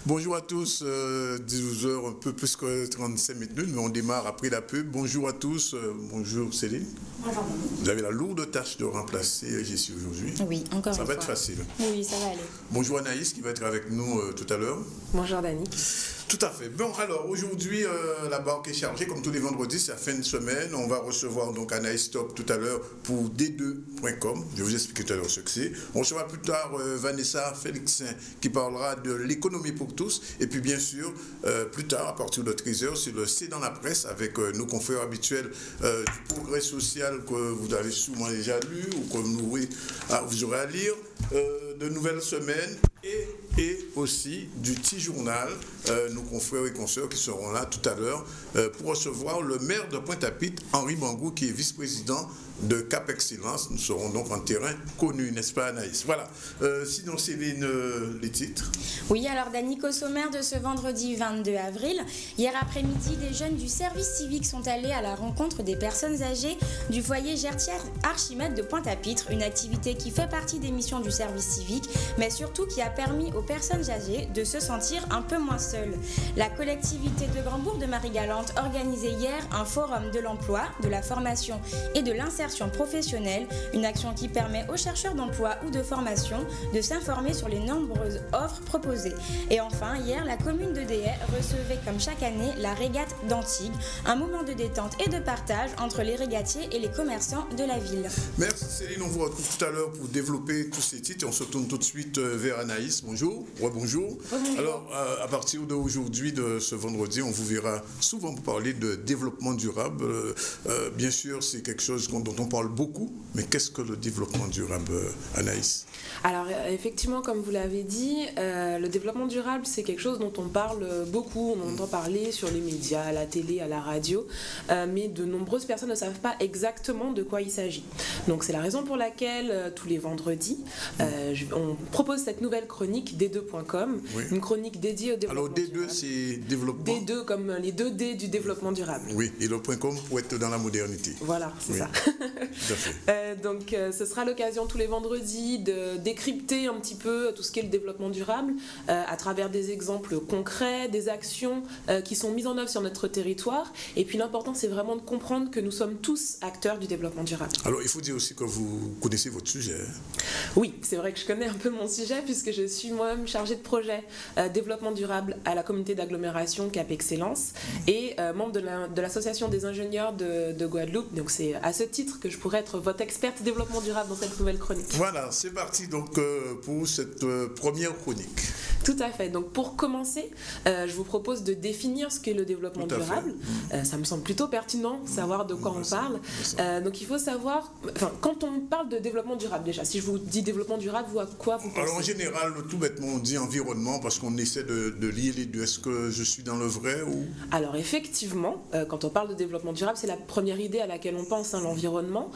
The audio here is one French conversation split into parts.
Bonjour à tous, 12h, un peu plus que 35 minutes, mais on démarre après la pub. Bonjour à tous, bonjour Céline. Bonjour. Vous avez la lourde tâche de remplacer Jessie aujourd'hui. Oui, encore une fois. Ça va être facile. Oui, ça va aller. Bonjour Anaïs qui va être avec nous tout à l'heure. Bonjour Dani. Tout à fait. Bon, alors aujourd'hui, la barque est chargée, comme tous les vendredis, c'est la fin de semaine. On va recevoir donc Anaïs Top tout à l'heure pour d2.com. Je vais vous expliquer tout à l'heure ce que c'est. On recevra plus tard Vanessa Félixin qui parlera de l'économie pour tous. Et puis bien sûr, plus tard, à partir de 13h, c'est le C'est dans la presse avec nos confrères habituels du progrès social que vous avez sûrement déjà lu ou que vous aurez à lire, de nouvelles semaines et aussi du petit journal, nos confrères et consoeurs qui seront là tout à l'heure pour recevoir le maire de Pointe-à-Pitre, Henri Bangou, qui est vice-président de Cap Excellence. Nous serons donc en terrain connu, n'est-ce pas Anaïs? Voilà. Sinon, Céline, les titres. Oui, alors Dani, au sommaire de ce vendredi 22 avril, hier après-midi, des jeunes du service civique sont allés à la rencontre des personnes âgées du foyer Gertière Archimède de Pointe-à-Pitre, une activité qui fait partie des missions du service civique, mais surtout qui a permis aux personnes âgées de se sentir un peu moins seules. La collectivité de Grand-Bourg de Marie-Galante organisait hier un forum de l'emploi, de la formation et de l'insertion professionnelle, une action qui permet aux chercheurs d'emploi ou de formation de s'informer sur les nombreuses offres proposées. Et enfin, hier, la commune de Déhay recevait comme chaque année la régate d'Antigues, un moment de détente et de partage entre les régatiers et les commerçants de la ville. Merci Céline, on vous retrouve tout à l'heure pour développer tous ces titres. On se tourne tout de suite vers Anaïs. Bonjour. Ouais, bonjour. Bonjour. Alors, à partir d'aujourd'hui, de ce vendredi, on vous verra souvent vous parler de développement durable. Bien sûr, c'est quelque chose dont on parle beaucoup, mais qu'est-ce que le développement durable, Anaïs? Alors effectivement, comme vous l'avez dit, le développement durable, c'est quelque chose dont on parle beaucoup, on entend parler sur les médias, à la télé, à la radio, mais de nombreuses personnes ne savent pas exactement de quoi il s'agit. Donc c'est la raison pour laquelle tous les vendredis, on propose cette nouvelle chronique D2.com, oui. Une chronique dédiée au développement durable. Alors D2, durable. C'est développement. D2 comme les 2 D du développement durable. Oui, et le .com pour être dans la modernité. Voilà, c'est oui. ça. Tout à fait. Donc ce sera l'occasion tous les vendredis de décrypter un petit peu tout ce qu'est le développement durable à travers des exemples concrets, des actions qui sont mises en œuvre sur notre territoire. Et puis l'important, c'est vraiment de comprendre que nous sommes tous acteurs du développement durable. Alors il faut dire aussi que vous connaissez votre sujet. Oui, c'est vrai que je connais un peu mon sujet puisque je suis moi-même chargée de projet développement durable à la communauté d'agglomération Cap Excellence et membre de l'association des ingénieurs de Guadeloupe. Donc c'est à ce titre que je pourrais être votre experte développement durable dans cette nouvelle chronique. Voilà, c'est parti donc pour cette première chronique. Tout à fait. Donc pour commencer, je vous propose de définir ce qu'est le développement durable. Ça me semble plutôt pertinent de savoir de quoi on parle. Donc il faut savoir, quand on parle de développement durable déjà, si je vous dis développement durable, vous à quoi vous pensez? Alors en général, tout bêtement, on dit environnement parce qu'on essaie de lier les deux. Est-ce que je suis dans le vrai ou... Alors effectivement, quand on parle de développement durable, c'est la première idée à laquelle on pense, l'environnement.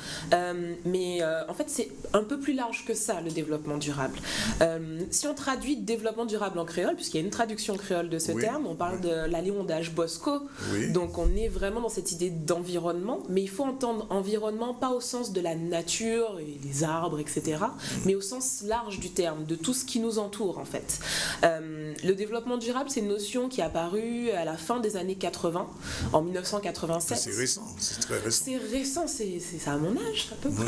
Mais en fait, c'est un peu plus large que ça, le développement durable. Si on traduit développement durable en créole, puisqu'il y a une traduction créole de ce terme, on parle de l'aléondage Bosco. Oui. Donc on est vraiment dans cette idée d'environnement, mais il faut entendre environnement pas au sens de la nature, et les arbres, etc., mais au sens large du terme, de tout ce qui nous entoure en fait. Le développement durable, c'est une notion qui est apparue à la fin des années 80, en 1987. C'est récent, c'est très récent. C'est récent, c'est ça à mon âge à peu près.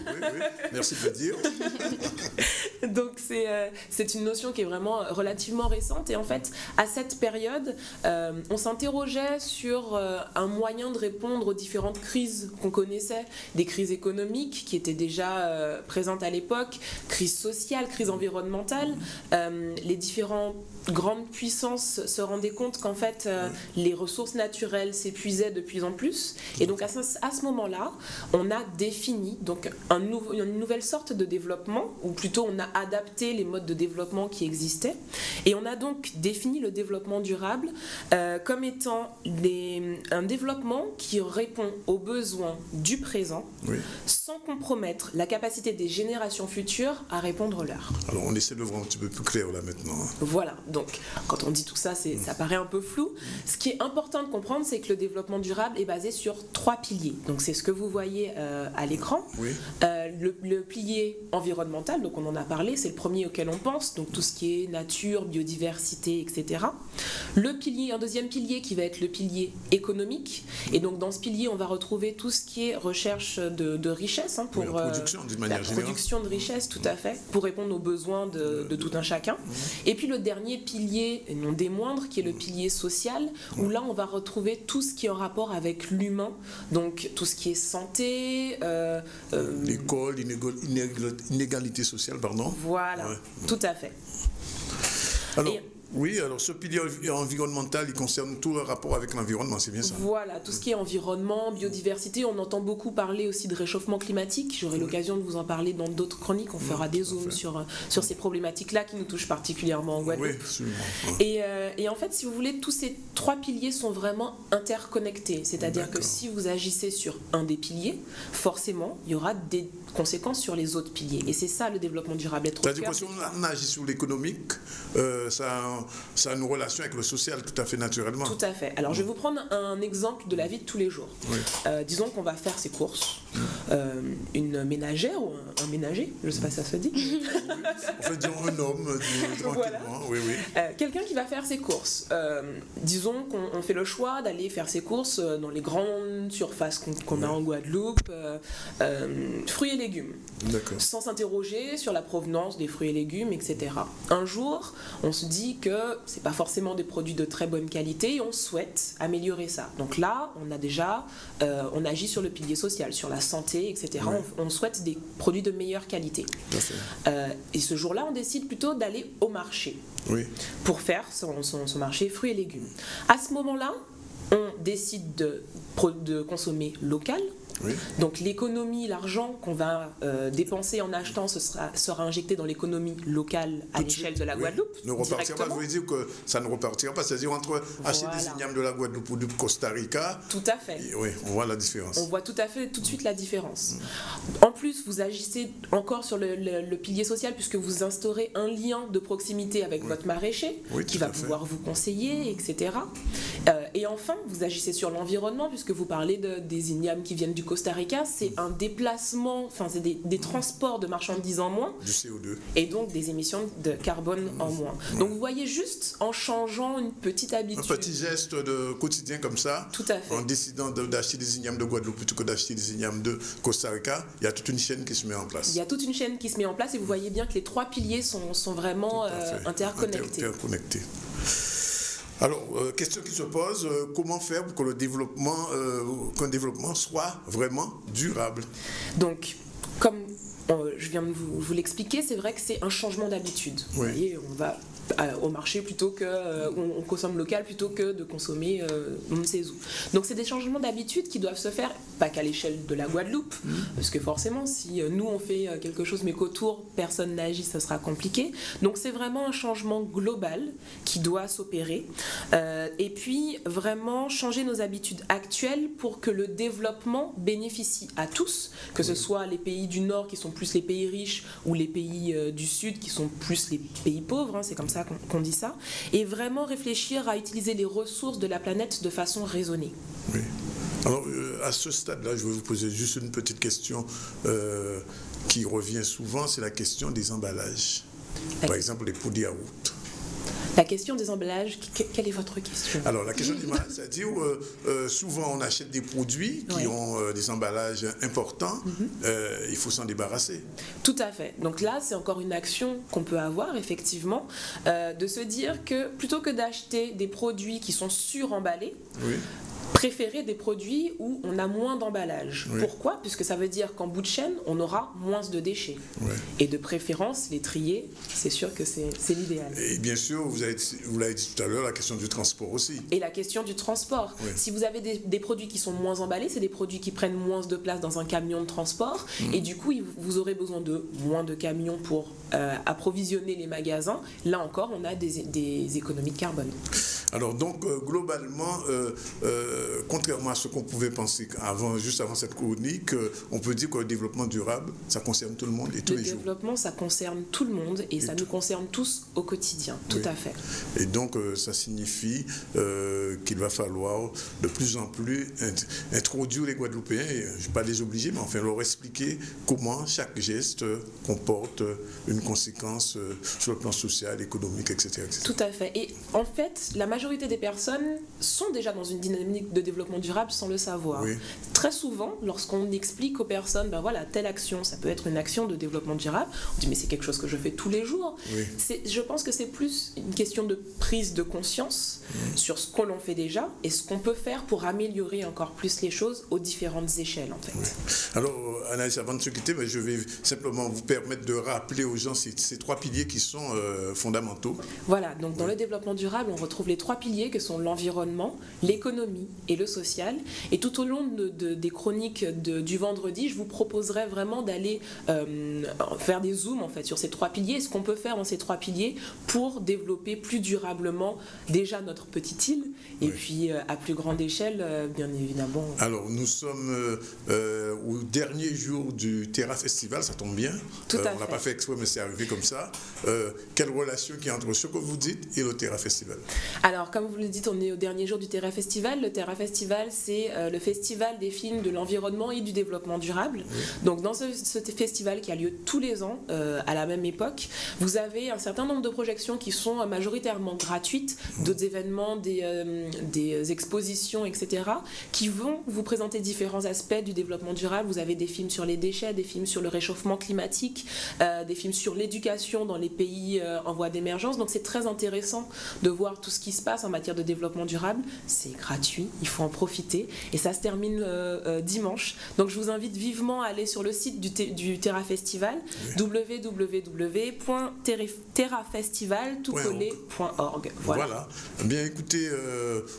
Oui. Merci de le dire. Donc c'est une notion qui est vraiment relativement récente et en fait à cette période on s'interrogeait sur un moyen de répondre aux différentes crises qu'on connaissait, des crises économiques qui étaient déjà présentes à l'époque, crise sociale, crise environnementale, les différentes grandes puissances se rendaient compte qu'en fait les ressources naturelles s'épuisaient de plus en plus et donc à ce moment-là on a défini donc une nouvelle sorte de développement ou plutôt on a adapté les modes de développement qui existaient et on a donc défini le développement durable comme étant un développement qui répond aux besoins du présent sans compromettre la capacité des générations futures à répondre l'heure. Alors on essaie de voir un petit peu plus clair là maintenant. Voilà, donc quand on dit tout ça, ça paraît un peu flou. Ce qui est important de comprendre, c'est que le développement durable est basé sur 3 piliers. Donc c'est ce que vous voyez à l'écran. Oui. Le pilier environnemental, donc on en a parlé, c'est le premier auquel on pense, donc tout ce qui est nature, biodiversité, etc. Un deuxième pilier qui va être le pilier économique, et donc dans ce pilier on va retrouver tout ce qui est recherche de richesse, pour la production d'une manière la production de richesse, tout à fait, pour répondre aux besoins de tout un chacun. Et puis le dernier pilier, et non des moindres, qui est le pilier social, où là on va retrouver tout ce qui est en rapport avec l'humain, donc tout ce qui est santé, l'école, inégalité sociale, pardon. Voilà, tout à fait. Alors, oui, alors ce pilier environnemental, il concerne tout le rapport avec l'environnement, c'est bien ça? Voilà, tout ce qui est environnement, biodiversité, on entend beaucoup parler aussi de réchauffement climatique. J'aurai l'occasion de vous en parler dans d'autres chroniques, on fera des zooms sur ces problématiques-là qui nous touchent particulièrement en Guadeloupe. Oui, absolument. Et en fait, si vous voulez, tous ces 3 piliers sont vraiment interconnectés, c'est-à-dire que si vous agissez sur un des piliers, forcément, il y aura des conséquences sur les autres piliers. Et c'est ça le développement durable. C'est-à-dire que si on agit sur l'économique, ça a une relation avec le social tout à fait naturellement. Tout à fait. Alors je vais vous prendre un exemple de la vie de tous les jours. Oui. Disons qu'on va faire ses courses. Une ménagère ou un ménager, je ne sais pas si ça se dit. En fait, disons un homme, tranquillement. Voilà. Oui. Quelqu'un qui va faire ses courses. Disons qu'on fait le choix d'aller faire ses courses dans les grandes surfaces qu'on a en Guadeloupe, fruits et légumes. D'accord. Sans s'interroger sur la provenance des fruits et légumes, etc. Un jour, on se dit que c'est pas forcément des produits de très bonne qualité et on souhaite améliorer ça. Donc là, on agit sur le pilier social, sur la santé, etc. Oui. On souhaite des produits de meilleure qualité. Tout à fait. Et ce jour-là, on décide plutôt d'aller au marché pour faire son marché fruits et légumes. À ce moment-là, on décide de consommer local. Oui. Donc l'économie, l'argent qu'on va dépenser en achetant, sera injecté dans l'économie locale à l'échelle de la Guadeloupe. Ne repartira pas, vous voulez dire que ça ne repartira pas, c'est-à-dire entre acheter des ignames de la Guadeloupe ou du Costa Rica. Tout à fait. Oui, on voit la différence. On voit tout de suite la différence. En plus, vous agissez encore sur le pilier social puisque vous instaurez un lien de proximité avec votre maraîcher qui va pouvoir vous conseiller, etc. Et enfin, vous agissez sur l'environnement puisque vous parlez des ignames qui viennent du Costa Rica, c'est un déplacement, enfin c'est des transports de marchandises en moins. Du CO2. Et donc des émissions de carbone en moins. Donc vous voyez, juste en changeant une petite habitude. Un petit geste de quotidien comme ça. Tout à fait. En décidant d'acheter des ignames de Guadeloupe plutôt que d'acheter des ignames de Costa Rica, il y a toute une chaîne qui se met en place. Il y a toute une chaîne qui se met en place et vous voyez bien que les 3 piliers sont vraiment interconnectés. Alors, question qui se pose, comment faire pour que qu'un développement soit vraiment durable? Donc, comme je viens de vous l'expliquer, c'est vrai que c'est un changement d'habitude. Vous voyez, on va au marché plutôt que on consomme local plutôt que de consommer on ne sait où. Donc c'est des changements d'habitude qui doivent se faire pas qu'à l'échelle de la Guadeloupe, parce que forcément si nous on fait quelque chose mais qu'autour personne n'agit, ça sera compliqué. Donc c'est vraiment un changement global qui doit s'opérer et puis vraiment changer nos habitudes actuelles pour que le développement bénéficie à tous, que ce soit les pays du Nord qui sont plus les pays riches ou les pays du Sud qui sont plus les pays pauvres, c'est comme ça qu'on dit ça, et vraiment réfléchir à utiliser les ressources de la planète de façon raisonnée. Oui. Alors, à ce stade-là, je vais vous poser juste une petite question qui revient souvent, c'est la question des emballages. Par exemple, les pots de yaourt. La question des emballages, quelle est votre question? Alors, la question des emballages, c'est-à-dire souvent on achète des produits qui ont des emballages importants, il faut s'en débarrasser. Tout à fait. Donc là, c'est encore une action qu'on peut avoir, effectivement, de se dire que plutôt que d'acheter des produits qui sont suremballés, préférer des produits où on a moins d'emballage. Pourquoi? Puisque ça veut dire qu'en bout de chaîne, on aura moins de déchets. Et de préférence, les trier, c'est sûr que c'est l'idéal. Et bien sûr, vous l'avez dit tout à l'heure, la question du transport aussi. Et la question du transport. Si vous avez des produits qui sont moins emballés, c'est des produits qui prennent moins de place dans un camion de transport. Et du coup, vous aurez besoin de moins de camions pour approvisionner les magasins. Là encore, on a des économies de carbone. Alors donc globalement, contrairement à ce qu'on pouvait penser juste avant cette chronique, on peut dire que le développement durable, ça concerne tout le monde et tous les jours. Le développement, ça concerne tout le monde et ça nous concerne tous au quotidien, tout à fait. Et donc ça signifie qu'il va falloir de plus en plus introduire les Guadeloupéens, je ne vais pas les obliger, mais enfin leur expliquer comment chaque geste comporte une conséquence sur le plan social, économique, etc., etc. Tout à fait. Et en fait, la majorité des personnes sont déjà dans une dynamique de développement durable sans le savoir. Oui. Très souvent, lorsqu'on explique aux personnes, ben voilà, telle action, ça peut être une action de développement durable, on dit mais c'est quelque chose que je fais tous les jours. Oui. Je pense que c'est plus une question de prise de conscience sur ce que l'on fait déjà et ce qu'on peut faire pour améliorer encore plus les choses aux différentes échelles en fait. Oui. Alors Anaïs, avant de se quitter, je vais simplement vous permettre de rappeler aux gens ces trois piliers qui sont fondamentaux. Voilà, donc dans le développement durable, on retrouve les trois piliers que sont l'environnement, l'économie et le social. Et tout au long des chroniques du vendredi, je vous proposerai vraiment d'aller faire des zooms en fait sur ces trois piliers, ce qu'on peut faire dans ces trois piliers pour développer plus durablement déjà notre petite île et puis à plus grande échelle, bien évidemment. Alors nous sommes au dernier jour du Terra Festival, ça tombe bien. Tout à fait. On l'a pas fait exprès, mais c'est arrivé comme ça. Quelle relation qu'il y a entre ce que vous dites et le Terra Festival? Alors, comme vous le dites, on est au dernier jour du Terra Festival. Le Terra Festival, c'est le festival des films de l'environnement et du développement durable. Oui. Donc, dans ce festival qui a lieu tous les ans, à la même époque, vous avez un certain nombre de projections qui sont majoritairement gratuites, d'autres événements, des expositions, etc., qui vont vous présenter différents aspects du développement durable. Vous avez des films sur les déchets, des films sur le réchauffement climatique, des films sur l'éducation dans les pays en voie d'émergence. Donc c'est très intéressant de voir tout ce qui se passe en matière de développement durable. C'est gratuit, il faut en profiter. Et ça se termine dimanche. Donc je vous invite vivement à aller sur le site du Terra Festival, www.terrafestival.org. Voilà. Bien écoutez,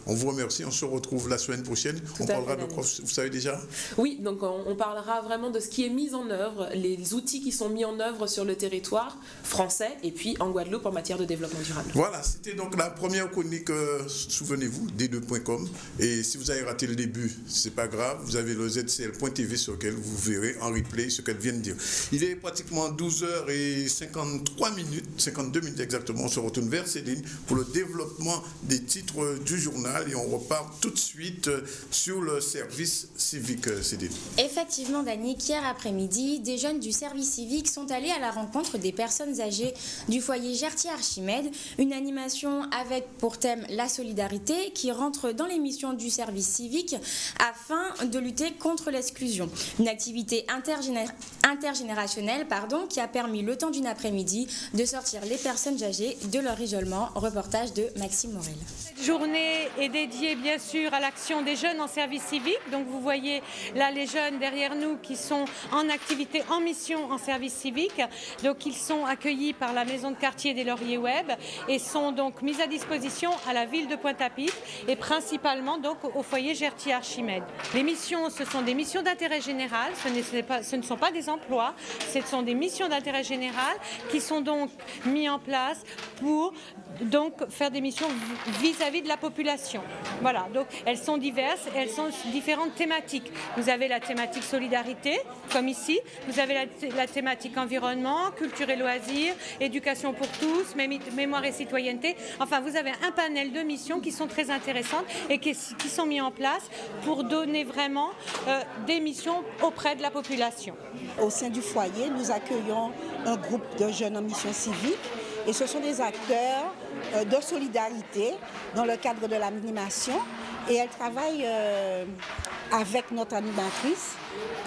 on vous remercie. On se retrouve la semaine prochaine. On parlera de quoi, vous savez déjà? Oui, donc on parlera vraiment de ce qui est mis en œuvre, les outils qui sont mis en œuvre sur le territoire français et puis en Guadeloupe en matière de développement durable. Voilà, c'était donc la première chronique, souvenez-vous, d2.com. Et si vous avez raté le début, c'est pas grave, vous avez le zcl.tv sur lequel vous verrez en replay ce qu'elle vient de dire. Il est pratiquement 12h53 minutes, 52 minutes exactement. On se retourne vers Céline pour le développement des titres du journal et on repart tout de suite sur le service civique, Céline. Effectivement, Danick, hier après-midi, des jeunes du service civique sont allés à la rencontre des personnes âgées du foyer Gertier-Archimède, une animation avec pour thème la solidarité qui rentre dans les missions du service civique afin de lutter contre l'exclusion. Une activité intergénérationnelle qui a permis le temps d'une après-midi de sortir les personnes âgées de leur isolement. Reportage de Maxime Morel. Cette journée est dédiée bien sûr à l'action des jeunes en service civique. Donc vous voyez là les jeunes derrière nous qui sont en activité, en mission en service civique. Donc ils sont accueillis par la maison de quartier des Lauriers Web et sont donc mis à disposition à la ville de Pointe-à-Pitre et principalement donc au foyer Gertier-Archimède. Les missions, ce sont des missions d'intérêt général, ce ne sont pas des emplois, ce sont des missions d'intérêt général qui sont donc mises en place pour donc faire des missions vis-à-vis de la population. Voilà, donc elles sont diverses, elles sont différentes thématiques. Vous avez la thématique solidarité, comme ici, vous avez la thématique environnement, culture et loisirs, éducation pour tous, mémoire et citoyenneté. Enfin, vous avez un panel de missions qui sont très intéressantes et qui sont mises en place pour donner vraiment des missions auprès de la population. Au sein du foyer, nous accueillons un groupe de jeunes en mission civique et ce sont des acteurs de solidarité dans le cadre de l'animation et elles travaillent avec notre animatrice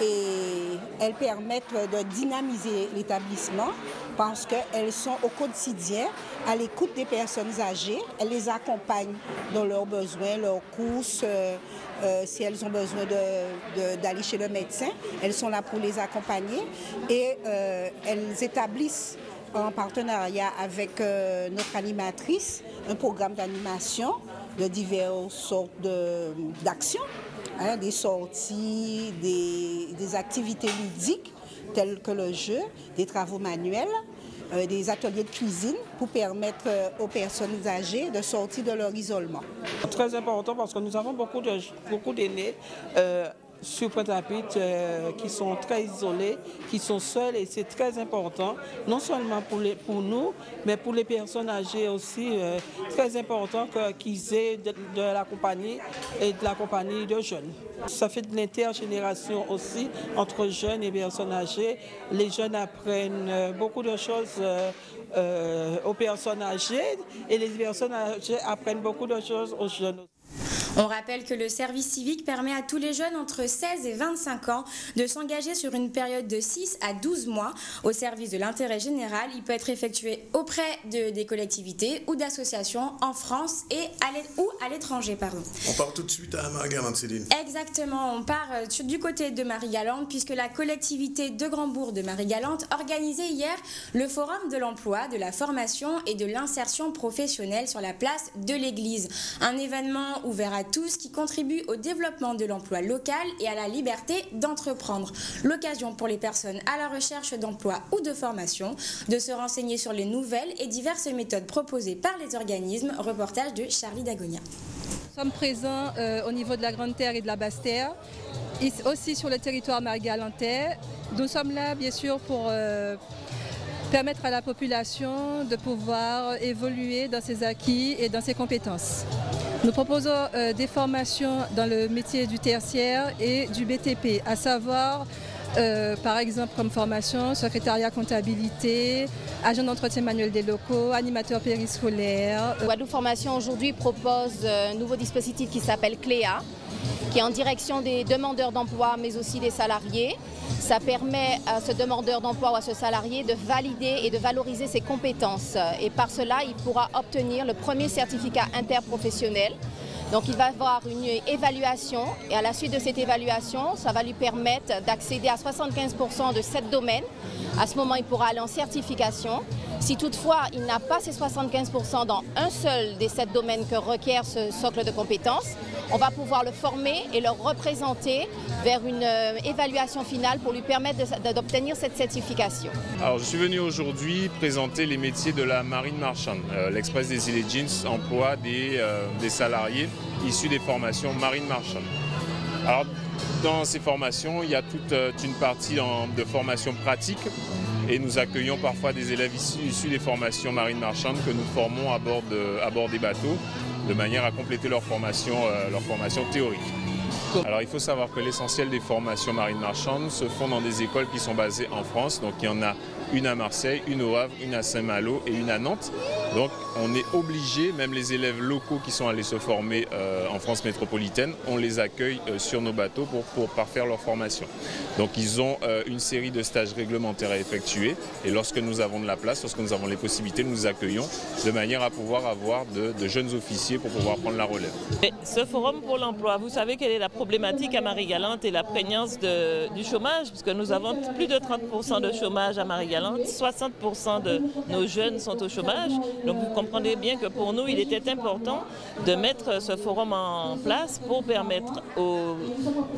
et elles permettent de dynamiser l'établissement parce qu'elles sont au quotidien à l'écoute des personnes âgées. Elles les accompagnent dans leurs besoins, leurs courses, si elles ont besoin d'aller chez le médecin, elles sont là pour les accompagner et elles établissent en partenariat avec notre animatrice un programme d'animation de diverses sortes d'actions, des sorties, des activités ludiques telles que le jeu, des travaux manuels, des ateliers de cuisine pour permettre aux personnes âgées de sortir de leur isolement. Très important parce que nous avons beaucoup d'aînés sur Pointe-à-Pitre qui sont très isolés, qui sont seuls, et c'est très important, non seulement pour nous, mais pour les personnes âgées aussi, très important qu'ils aient de la compagnie et de la compagnie de jeunes. Ça fait de l'intergénération aussi entre jeunes et personnes âgées. Les jeunes apprennent beaucoup de choses aux personnes âgées et les personnes âgées apprennent beaucoup de choses aux jeunes. On rappelle que le service civique permet à tous les jeunes entre 16 et 25 ans de s'engager sur une période de 6 à 12 mois au service de l'intérêt général. Il peut être effectué auprès des collectivités ou d'associations en France ou à l'étranger. On part tout de suite à Marie-Galante, Céline. Exactement, on part du côté de Marie-Galante puisque la collectivité de Grand-Bourg de Marie-Galante organisait hier le forum de l'emploi, de la formation et de l'insertion professionnelle sur la place de l'église. Un événement ouvert à tous qui contribuent au développement de l'emploi local et à la liberté d'entreprendre. L'occasion pour les personnes à la recherche d'emploi ou de formation de se renseigner sur les nouvelles et diverses méthodes proposées par les organismes. Reportage de Charlie Dagonia. Nous sommes présents au niveau de la Grande Terre et de la Basse Terre, et aussi sur le territoire marie-galantais. Nous sommes là bien sûr pour permettre à la population de pouvoir évoluer dans ses acquis et dans ses compétences. Nous proposons des formations dans le métier du tertiaire et du BTP, à savoir par exemple comme formation, secrétariat comptabilité, agent d'entretien manuel des locaux, animateur périscolaire. Guadeloupe Formation aujourd'hui propose un nouveau dispositif qui s'appelle CLEA, qui est en direction des demandeurs d'emploi mais aussi des salariés. Ça permet à ce demandeur d'emploi ou à ce salarié de valider et de valoriser ses compétences. Et par cela, il pourra obtenir le premier certificat interprofessionnel. Donc il va avoir une évaluation et à la suite de cette évaluation, ça va lui permettre d'accéder à 75% de 7 domaines. À ce moment, il pourra aller en certification. Si toutefois, il n'a pas ces 75% dans un seul des 7 domaines que requiert ce socle de compétences, on va pouvoir le former et le représenter vers une évaluation finale pour lui permettre d'obtenir cette certification. Alors, je suis venu aujourd'hui présenter les métiers de la marine marchande. L'Express des Îles et Jeans emploie des salariés issus des formations marine marchande. Alors, dans ces formations, il y a toute une partie de formation pratique et nous accueillons parfois des élèves issus des formations marine marchande que nous formons à bord des bateaux de manière à compléter leur formation théorique. Alors il faut savoir que l'essentiel des formations marines marchandes se font dans des écoles qui sont basées en France. Donc il y en a une à Marseille, une au Havre, une à Saint-Malo et une à Nantes. Donc on est obligé, même les élèves locaux qui sont allés se former en France métropolitaine, on les accueille sur nos bateaux pour parfaire leur formation. Donc ils ont une série de stages réglementaires à effectuer et lorsque nous avons de la place, lorsque nous avons les possibilités, nous nous accueillons de manière à pouvoir avoir de jeunes officiers pour pouvoir prendre la relève. Et ce forum pour l'emploi, vous savez quelle est la problématique à Marie-Galante et la prégnance du chômage, puisque nous avons plus de 30% de chômage à Marie-Galante, 60% de nos jeunes sont au chômage. Donc vous comprenez bien que pour nous, il était important de mettre ce forum en place pour permettre aux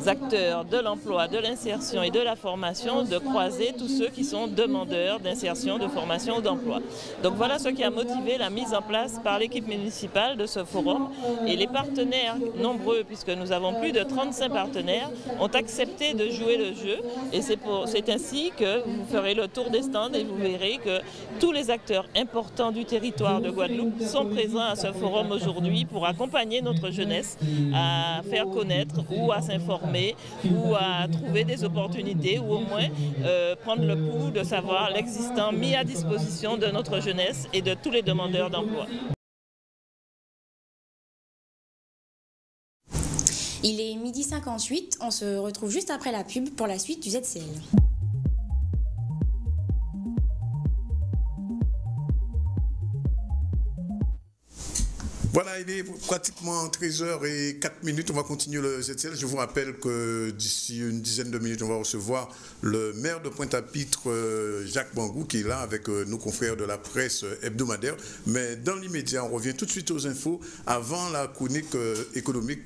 acteurs de l'emploi, de l'insertion et de la formation de croiser tous ceux qui sont demandeurs d'insertion, de formation ou d'emploi. Donc voilà ce qui a motivé la mise en place par l'équipe municipale de ce forum et les partenaires nombreux, puisque nous avons plus de 35 partenaires, ont accepté de jouer le jeu et c'est ainsi que vous ferez le tour des stands et vous verrez que tous les acteurs importants du territoire de Guadeloupe sont présents à ce forum aujourd'hui pour accompagner notre jeunesse à faire connaître ou à s'informer ou à trouver des opportunités ou au moins prendre le pouls de savoir l'existant mis à disposition de notre jeunesse et de tous les demandeurs d'emploi. Il est 12h58, on se retrouve juste après la pub pour la suite du ZCL. Voilà, il est pratiquement 13h04. On va continuer le ZCL. Je vous rappelle que d'ici une dizaine de minutes, on va recevoir le maire de Pointe-à-Pitre, Jacques Bangou, qui est là avec nos confrères de la presse hebdomadaire. Mais dans l'immédiat, on revient tout de suite aux infos avant la chronique économique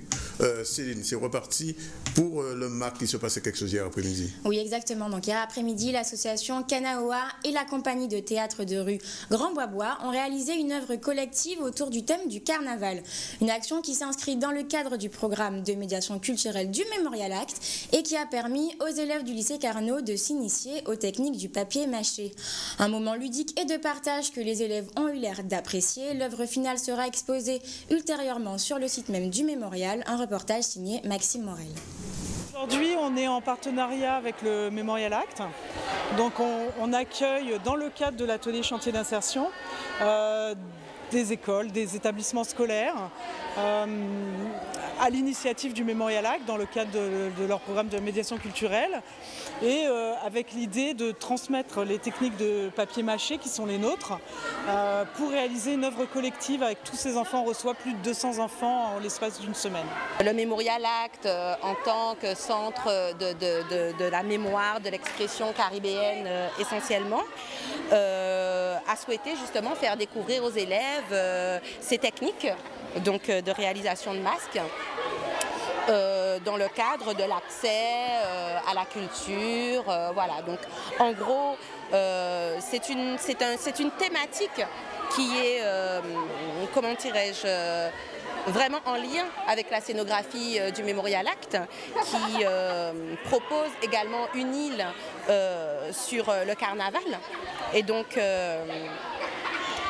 Céline, c'est reparti pour le MAC qui se passait quelque chose hier après-midi. Oui, exactement. Donc hier après-midi, l'association Kanaoa et la compagnie de théâtre de rue Grand Bois ont réalisé une œuvre collective autour du thème du carnaval. Une action qui s'inscrit dans le cadre du programme de médiation culturelle du Mémorial Act et qui a permis aux élèves du lycée Carnot de s'initier aux techniques du papier mâché. Un moment ludique et de partage que les élèves ont eu l'air d'apprécier. L'œuvre finale sera exposée ultérieurement sur le site même du Mémorial. Un reportage signé Maxime Morel. Aujourd'hui, on est en partenariat avec le Mémorial Act. Donc on accueille dans le cadre de l'atelier chantier d'insertion des écoles, des établissements scolaires à l'initiative du Mémorial Act dans le cadre de leur programme de médiation culturelle et avec l'idée de transmettre les techniques de papier mâché qui sont les nôtres pour réaliser une œuvre collective avec tous ces enfants. On reçoit plus de 200 enfants en l'espace d'une semaine. Le Mémorial Act en tant que centre de la mémoire, de l'expression caribéenne essentiellement, a souhaité justement faire découvrir aux élèves ces techniques donc, de réalisation de masques dans le cadre de l'accès à la culture. Voilà. Donc, en gros, c'est une thématique qui est, comment dirais-je, vraiment en lien avec la scénographie du Mémorial Act, qui propose également une île sur le carnaval. Et donc,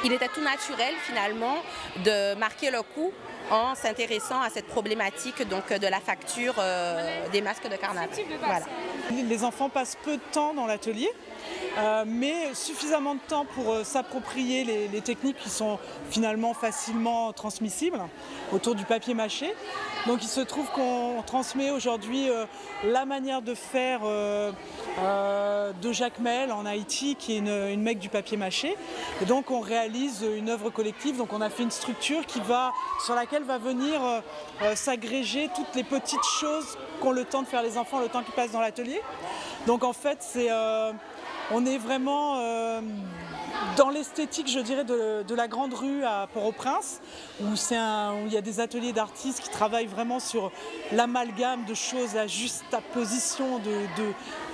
il était tout naturel finalement de marquer le coup en s'intéressant à cette problématique donc, de la facture des masques de carnaval. Voilà. Les enfants passent peu de temps dans l'atelier, mais suffisamment de temps pour s'approprier les techniques qui sont finalement facilement transmissibles autour du papier mâché. Donc il se trouve qu'on transmet aujourd'hui la manière de faire de Jacmel en Haïti, qui est une mecque du papier mâché. Et donc on réalise une œuvre collective. Donc on a fait une structure sur laquelle va venir s'agréger toutes les petites choses qu'ont le temps de faire les enfants, le temps qu'ils passent dans l'atelier. Donc en fait, on est vraiment dans l'esthétique, je dirais, de la grande rue à Port-au-Prince, où il y a des ateliers d'artistes qui travaillent vraiment sur l'amalgame de choses, la juxtaposition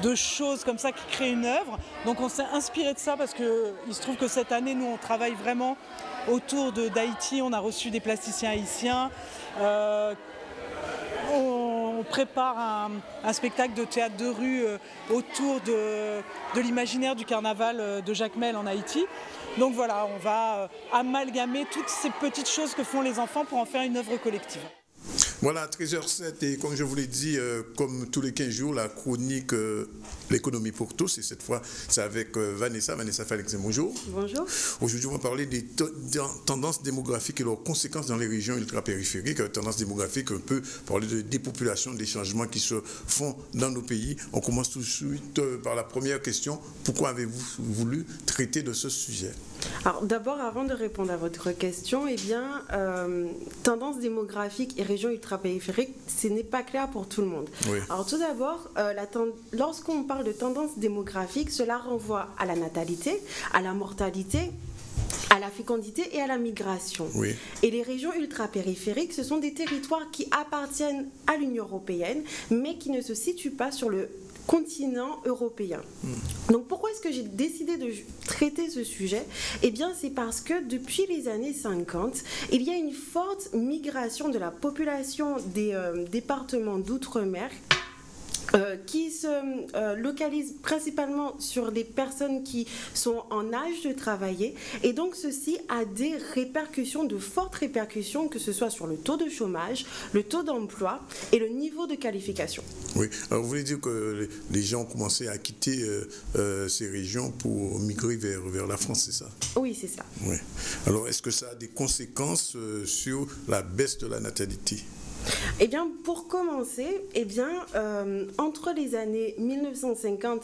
de choses comme ça qui créent une œuvre. Donc on s'est inspiré de ça parce qu'il se trouve que cette année, nous, on travaille vraiment autour d'Haïti. On a reçu des plasticiens haïtiens. On prépare un spectacle de théâtre de rue autour de l'imaginaire du carnaval de Jacmel en Haïti. Donc voilà, on va amalgamer toutes ces petites choses que font les enfants pour en faire une œuvre collective. Voilà, 13h07 et comme je vous l'ai dit, comme tous les 15 jours, la chronique L'économie pour tous, et cette fois c'est avec Vanessa Falix. Bonjour. Bonjour. Aujourd'hui on va parler des tendances démographiques et leurs conséquences dans les régions ultra-périphériques. Tendances démographiques, on peut parler de dépopulation, des changements qui se font dans nos pays. On commence tout de suite par la première question. Pourquoi avez-vous voulu traiter de ce sujet? Alors d'abord, avant de répondre à votre question, eh bien, tendance démographique et régions ultra-périphériques, ce n'est pas clair pour tout le monde. Oui. Alors tout d'abord, lorsqu'on parle de tendance démographique, cela renvoie à la natalité, à la mortalité, à la fécondité et à la migration. Oui. Et les régions ultra-périphériques, ce sont des territoires qui appartiennent à l'Union européenne, mais qui ne se situent pas sur le continent européen. Donc pourquoi est-ce que j'ai décidé de traiter ce sujet? Eh bien c'est parce que depuis les années 50, il y a une forte migration de la population des départements d'outre-mer qui se localise principalement sur les personnes qui sont en âge de travailler, et donc ceci a des répercussions, de fortes répercussions, que ce soit sur le taux de chômage, le taux d'emploi et le niveau de qualification. Oui, alors vous voulez dire que les gens ont commencé à quitter ces régions pour migrer vers la France, c'est ça? Oui, c'est ça. Oui. Alors est-ce que ça a des conséquences sur la baisse de la natalité? Eh bien, pour commencer, entre les années 1950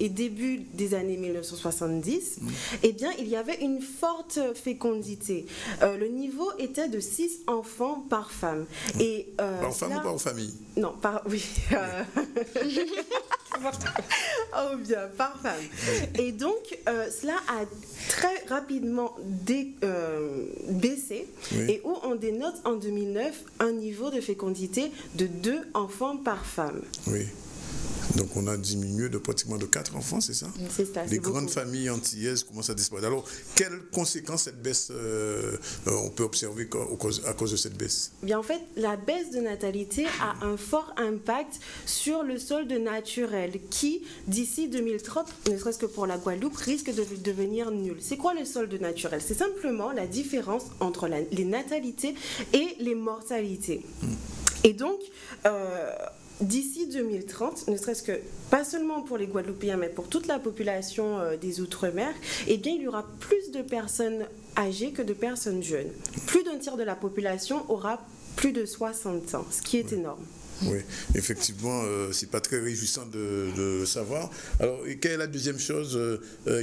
et début des années 1970, il y avait une forte fécondité. Le niveau était de 6 enfants par femme. Et, par femme ou par famille? Non, oui. Oh bien, par femme. Et donc, cela a très rapidement baissé, et où on dénote en 2009 un niveau de fécondité de 2 enfants par femme. Oui. Donc on a diminué de pratiquement de 4 enfants, c'est ça? C'est ça. Les grandes familles antillaises commencent à disparaître. Alors, quelles conséquences cette baisse on peut observer à cause de cette baisse? Bien, en fait, la baisse de natalité a un fort impact sur le solde naturel qui, d'ici 2030, ne serait-ce que pour la Guadeloupe, risque de devenir nul. C'est quoi le solde naturel? C'est simplement la différence entre les natalités et les mortalités. Et donc, d'ici 2030, ne serait-ce que, pas seulement pour les Guadeloupéens, mais pour toute la population des Outre-mer, eh bien, il y aura plus de personnes âgées que de personnes jeunes. Plus d'un tiers de la population aura plus de 60 ans, ce qui est énorme. Oui, effectivement, c'est pas très réjouissant de savoir. Alors, quelle est la deuxième chose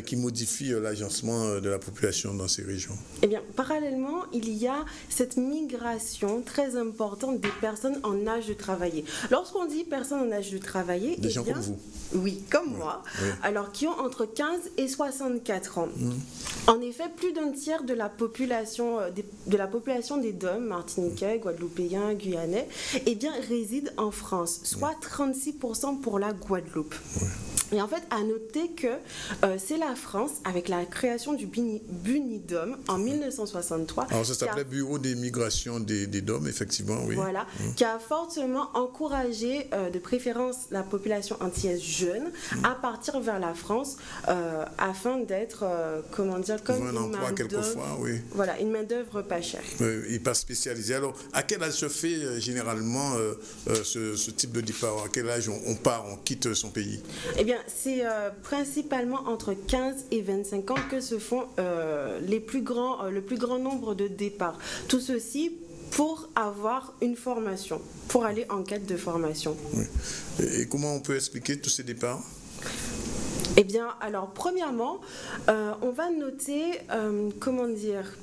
qui modifie l'agencement de la population dans ces régions? Eh bien, parallèlement, il y a cette migration très importante des personnes en âge de travailler. Lorsqu'on dit personnes en âge de travailler, des gens comme vous? Oui, comme moi, alors qui ont entre 15 et 64 ans. En effet, plus d'un tiers de la population des DOM, martiniquais, guadeloupéens, guyanais, eh bien, réside en France, soit 36% pour la Guadeloupe. Et en fait, à noter que c'est la France, avec la création du BUNIDOM en 1963. Alors ça s'appelait Bureau des migrations des DOM, effectivement, oui. Voilà, qui a fortement encouragé de préférence la population antillaise jeune à partir vers la France afin d'être, comment dire, comme un emploi quelquefois, oui. Voilà, une main-d'œuvre pas chère. Et pas spécialisée. Alors, à quel âge se fait généralement ce type de départ? À quel âge on part, on quitte son pays? Eh bien, c'est principalement entre 15 et 25 ans que se font le plus grand nombre de départs. Tout ceci pour avoir une formation, pour aller en quête de formation. Oui. Et comment on peut expliquer tous ces départs? Eh bien, alors, premièrement, on va noter, comment dire,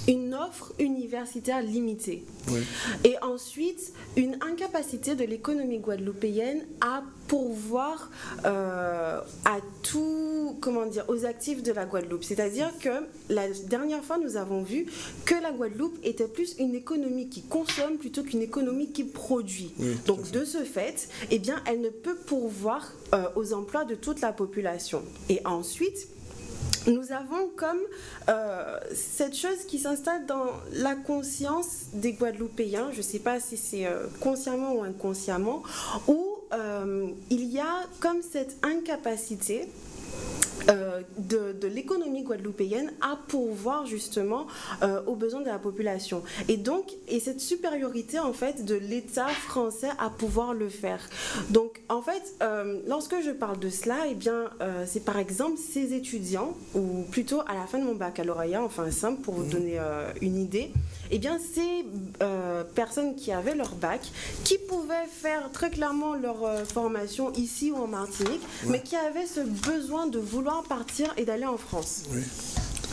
une offre universitaire limitée. Oui. Et ensuite, une incapacité de l'économie guadeloupéenne à pourvoir à tout, comment dire, aux actifs de la Guadeloupe. C'est-à-dire que la dernière fois, nous avons vu que la Guadeloupe était plus une économie qui consomme plutôt qu'une économie qui produit. Oui, donc, de ce fait, eh bien, elle ne peut pourvoir aux emplois de toute la population. Et ensuite, nous avons comme cette chose qui s'installe dans la conscience des Guadeloupéens, je ne sais pas si c'est consciemment ou inconsciemment, où il y a comme cette incapacité de l'économie guadeloupéenne à pourvoir justement aux besoins de la population. Et cette supériorité en fait de l'État français à pouvoir le faire. Donc en fait, lorsque je parle de cela, eh bien c'est par exemple ces étudiants, ou plutôt à la fin de mon baccalauréat, enfin simple pour vous donner une idée, eh bien ces personnes qui avaient leur bac, qui pouvaient faire très clairement leur formation ici ou en Martinique, mais qui avaient ce besoin de vouloir partir et d'aller en France. Oui.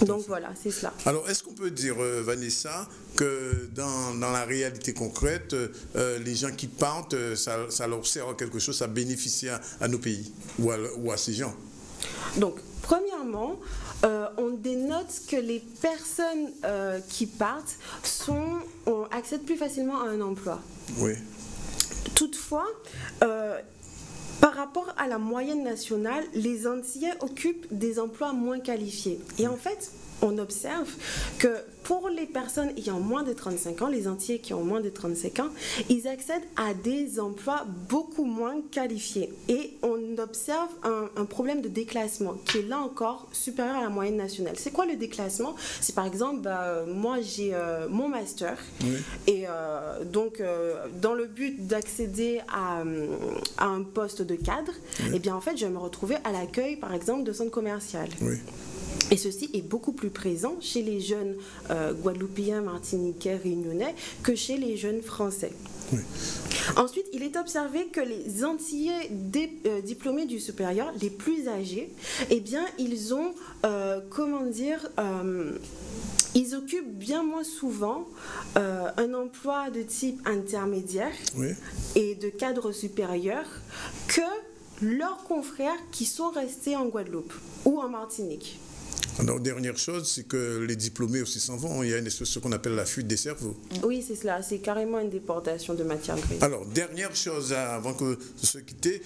Donc voilà, c'est cela. Alors, est-ce qu'on peut dire, Vanessa, que dans la réalité concrète, les gens qui partent, ça leur sert à quelque chose, ça bénéficie à nos pays ou à ces gens? Donc, premièrement, on dénote que les personnes qui partent accèdent plus facilement à un emploi. Oui. Toutefois, par rapport à la moyenne nationale, les Antillais occupent des emplois moins qualifiés. Et en fait, on observe que pour les personnes ayant moins de 35 ans, les Antillais qui ont moins de 35 ans, ils accèdent à des emplois beaucoup moins qualifiés. Et on observe un problème de déclassement qui est là encore supérieur à la moyenne nationale. C'est quoi le déclassement? C'est par exemple, moi j'ai mon master, oui. Et donc dans le but d'accéder à un poste de cadre, oui. Eh bien en fait je vais me retrouver à l'accueil par exemple de centres commerciaux. Oui. Et ceci est beaucoup plus présent chez les jeunes guadeloupéens, martiniquais, réunionnais que chez les jeunes français. Oui. Ensuite, il est observé que les Antillais diplômés du supérieur, les plus âgés, eh bien, ils ont, ils occupent bien moins souvent un emploi de type intermédiaire, oui. Et de cadre supérieur que leurs confrères qui sont restés en Guadeloupe ou en Martinique. Alors, dernière chose, c'est que les diplômés aussi s'en vont. Il y a une espèce de ce qu'on appelle la fuite des cerveaux. Oui, c'est cela. C'est carrément une déportation de matière grise. Alors, dernière chose, avant que de se quitter,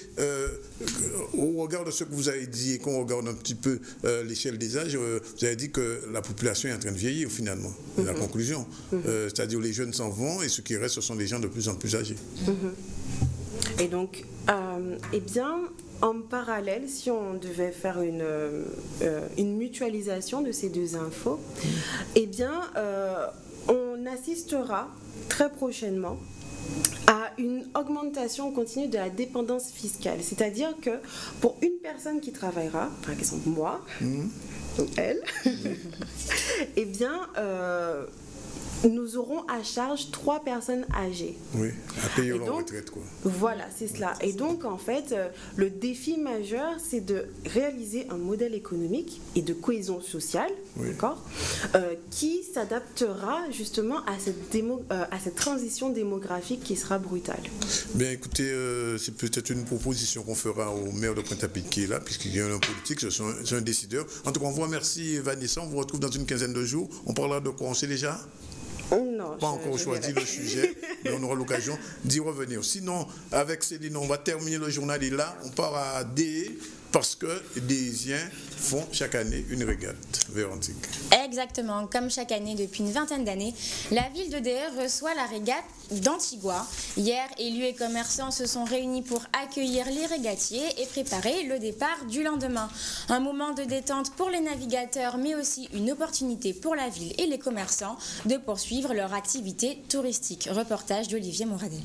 au regard de ce que vous avez dit et qu'on regarde un petit peu l'échelle des âges, vous avez dit que la population est en train de vieillir finalement. La conclusion. C'est-à-dire les jeunes s'en vont et ceux qui restent, ce sont des gens de plus en plus âgés. Et donc, eh bien, en parallèle, si on devait faire une mutualisation de ces deux infos, eh bien, on assistera très prochainement à une augmentation continue de la dépendance fiscale. C'est-à-dire que pour une personne qui travaillera, par exemple moi, ou elle, eh bien, nous aurons à charge 3 personnes âgées. Oui, à payer leur retraite, quoi. Voilà, c'est cela. Et donc, en fait, le défi majeur, c'est de réaliser un modèle économique et de cohésion sociale, d'accord, qui s'adaptera justement à cette transition démographique qui sera brutale. Bien, écoutez, c'est peut-être une proposition qu'on fera au maire de Pointe-à-Pitre qui est là, puisqu'il y a un politique, c'est un décideur. En tout cas, on vous remercie, Vanessa. On vous retrouve dans une quinzaine de jours. On parlera de quoi? On sait déjà? Non, pas encore choisi le sujet, mais on aura l'occasion d'y revenir. Sinon, avec Céline, on va terminer le journal et là, on part à DE parce que les Déisiens font chaque année une régate vers Antigua. Exactement, comme chaque année depuis une vingtaine d'années, la ville de DE reçoit la régate d'Antigua. Hier, élus et commerçants se sont réunis pour accueillir les régatiers et préparer le départ du lendemain. Un moment de détente pour les navigateurs, mais aussi une opportunité pour la ville et les commerçants de poursuivre leur activité touristique. Reportage d'Olivier Moradel.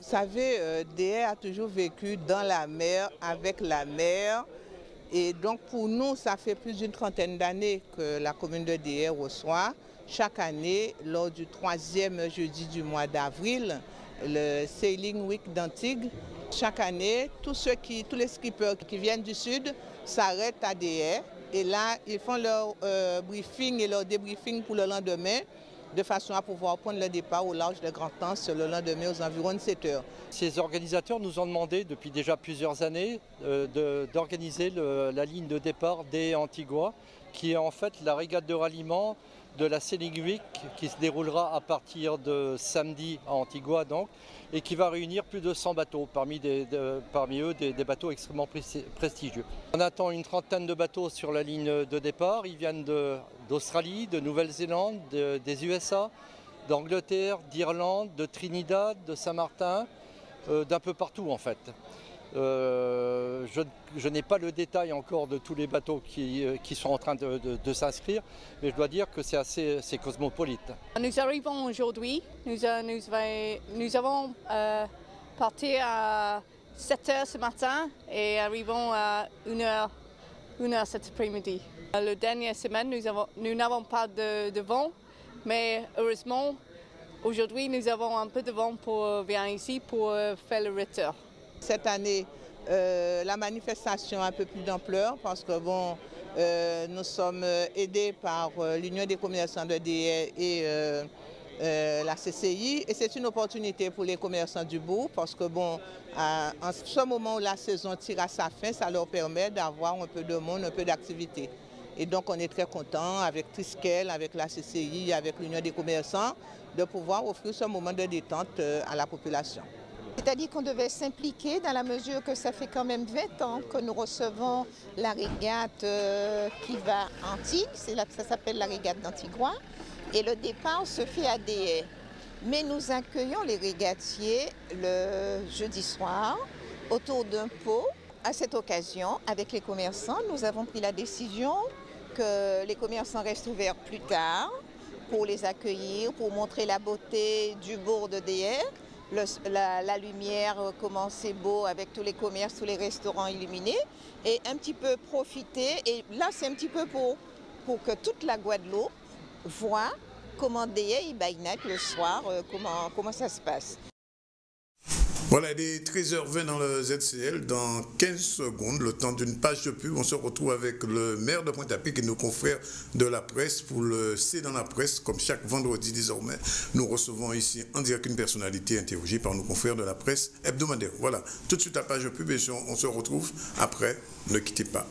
Vous savez, DE a toujours vécu dans la mer, avec la mer. Et donc pour nous, ça fait plus d'une trentaine d'années que la commune de DE reçoit chaque année, lors du 3e jeudi du mois d'avril, le Sailing Week d'Antigua. Chaque année, tous les skippers qui viennent du sud s'arrêtent à DE. Et là, ils font leur briefing et leur débriefing pour le lendemain, de façon à pouvoir prendre le départ au large de Grand-Anse le lendemain aux environs de 7 heures. Ces organisateurs nous ont demandé depuis déjà plusieurs années d'organiser la ligne de départ des Antigua, qui est en fait la régate de ralliement de la Sailing Week qui se déroulera à partir de samedi à Antigua donc, et qui va réunir plus de 100 bateaux, parmi eux des bateaux extrêmement prestigieux. On attend une trentaine de bateaux sur la ligne de départ. Ils viennent d'Australie, de Nouvelle-Zélande, des USA, d'Angleterre, d'Irlande, de Trinidad, de Saint-Martin, d'un peu partout en fait. Je n'ai pas le détail encore de tous les bateaux qui sont en train de s'inscrire, mais je dois dire que c'est cosmopolite. Nous arrivons aujourd'hui, nous avons parti à 7 h ce matin et arrivons à 1 h cet après-midi. La dernière semaine, nous n'avons pas de vent, mais heureusement, aujourd'hui, nous avons un peu de vent pour venir ici pour faire le retour. Cette année, la manifestation a un peu plus d'ampleur parce que bon, nous sommes aidés par l'Union des commerçants de DE et la CCI, et c'est une opportunité pour les commerçants du bourg parce que bon, en ce moment où la saison tire à sa fin, ça leur permet d'avoir un peu de monde, un peu d'activité. Et donc on est très contents avec Triskel, avec la CCI, avec l'Union des commerçants, de pouvoir offrir ce moment de détente à la population. C'est-à-dire qu'on devait s'impliquer dans la mesure que ça fait quand même 20 ans que nous recevons la régate qui va à Antigua, ça s'appelle la régate d'Antigua, et le départ se fait à DE. Mais nous accueillons les régatiers le jeudi soir autour d'un pot. À cette occasion, avec les commerçants, nous avons pris la décision que les commerçants restent ouverts plus tard pour les accueillir, pour montrer la beauté du bourg de DE. La lumière, comment c'est beau avec tous les commerces, tous les restaurants illuminés, et un petit peu profiter, et là c'est un petit peu pour que toute la Guadeloupe voit comment DE et Baïnak le soir, comment ça se passe. Voilà, il est 13h20 dans le ZCL. Dans 15 secondes, le temps d'une page de pub, on se retrouve avec le maire de Pointe-à-Pitre et nos confrères de la presse pour le C dans la presse. Comme chaque vendredi désormais, nous recevons ici en direct une personnalité interrogée par nos confrères de la presse hebdomadaire. Voilà, tout de suite la page de pub et on se retrouve après. Ne quittez pas.